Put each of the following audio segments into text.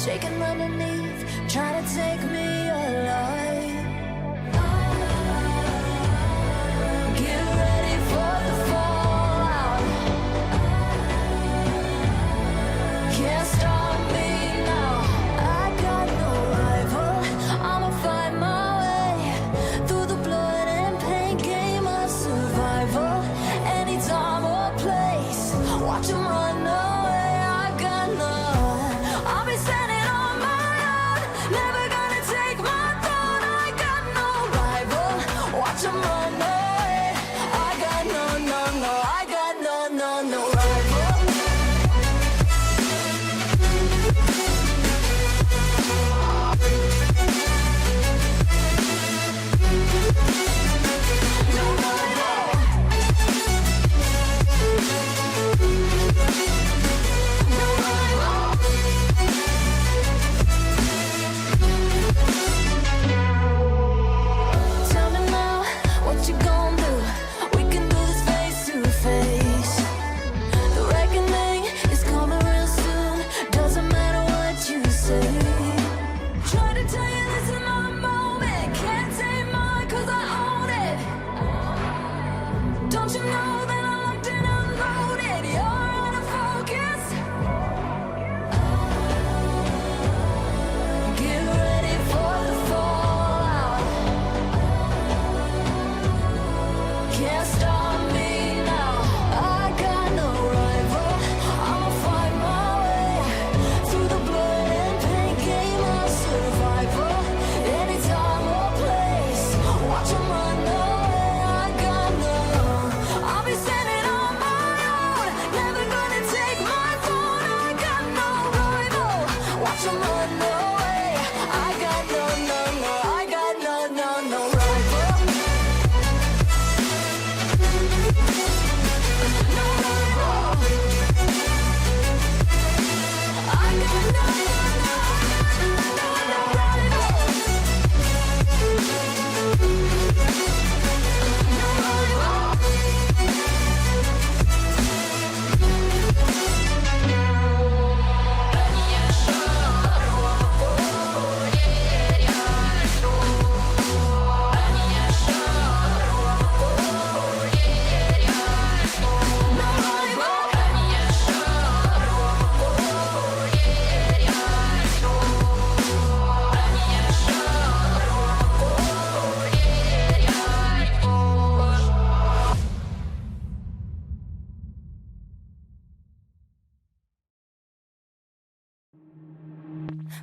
shaking underneath, trying to take me alive. Get ready for the fallout. Can't stop me now. I got no rival. I'ma find my way through the blood and pain game of survival. Any time or place, watch 'em run away. I got none. I'll be standing on my own, never gonna take my throne. I got no rival. Watch 'em run away. I got no, no, no. I got no, no, no rival. No rival. No rival. Tell me now, what you gon' do? We can do this face to face. The reckoning is coming real soon. Doesn't matter what you say. Try to tell you this is my moment. Can't take mine 'cause I own it. Don't you know that I'm locked and unloaded? You're out of focus. Get ready for the fallout. Can't stop me now. I got no rival. I'ma find my way through the blood and pain game of survival. Any time or place, watch 'em run away. I got no. I'll be standing on my own, never gonna take my throne. I got no rival. Watch 'em run away. I got no, no, no. I got no, no, no rival. No rival. I got no, no, no, no rival. No rival.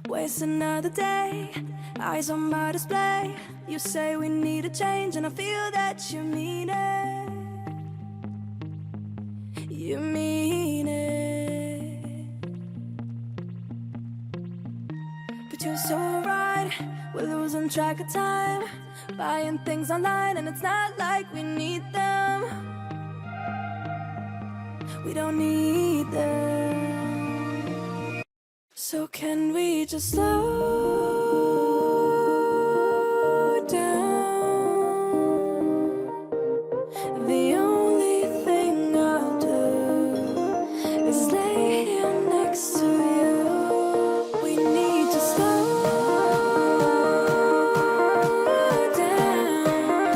Waste another day, eyes on my display. You say we need a change, and I feel that you mean it. You mean it. But you're so right, we're losing track of time, buying things online, and it's not like we need them. We don't need them. So can we just slow down? The only thing I'll do is lay here next to you. We need to slow down.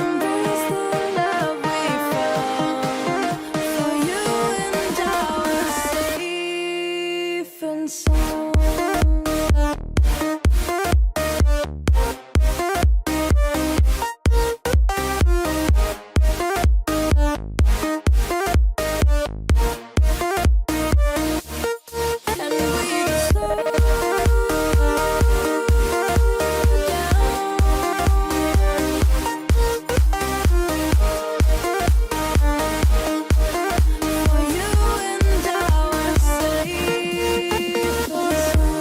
Embrace the love we found. For you and I were safe and sound. And we just slow down. For you and I were safe and sound.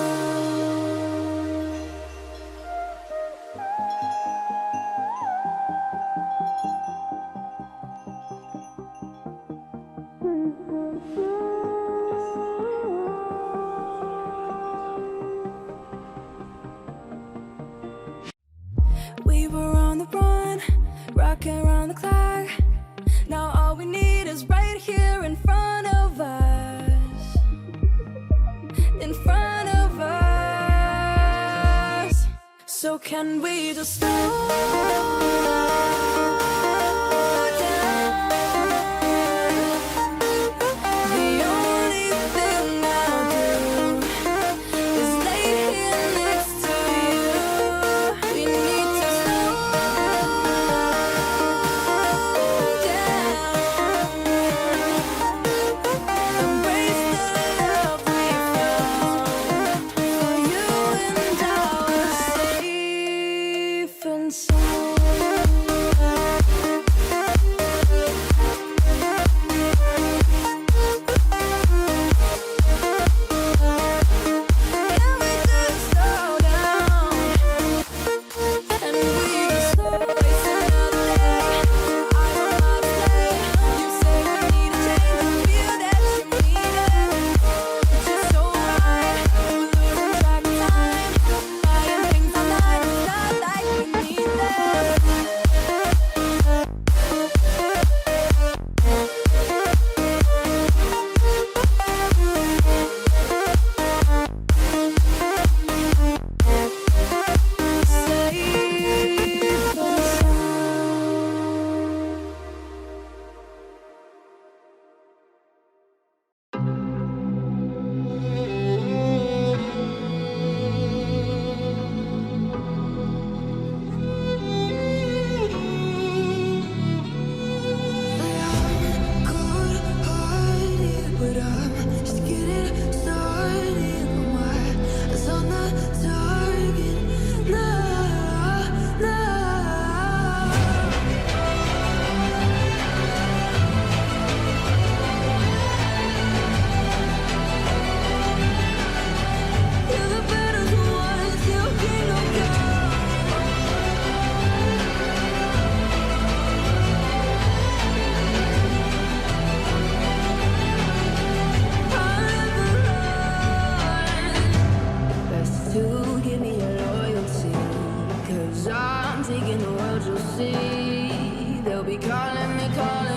We were on the run, rocking around the clock. Now all we need is right here in front of us. Can we just slow down? The only thing I'll do is lay here next to you. We need to slow down. Embrace the love we found. For you and I are safe and sound. Can we just slow down? And we just slow waste another day. I will not stay. You say we need a change. I feel that you need it. It's just so right. We're losing track of time. Buying things online. It's not like we need them. Safe and sound. Good-hearted, but I'm just getting started. My eyes on the target. Nah, nah. You're the better one, still king of God. Best to give me your loyalty, 'cause I'm taking the world, you'll see. They'll be calling me, calling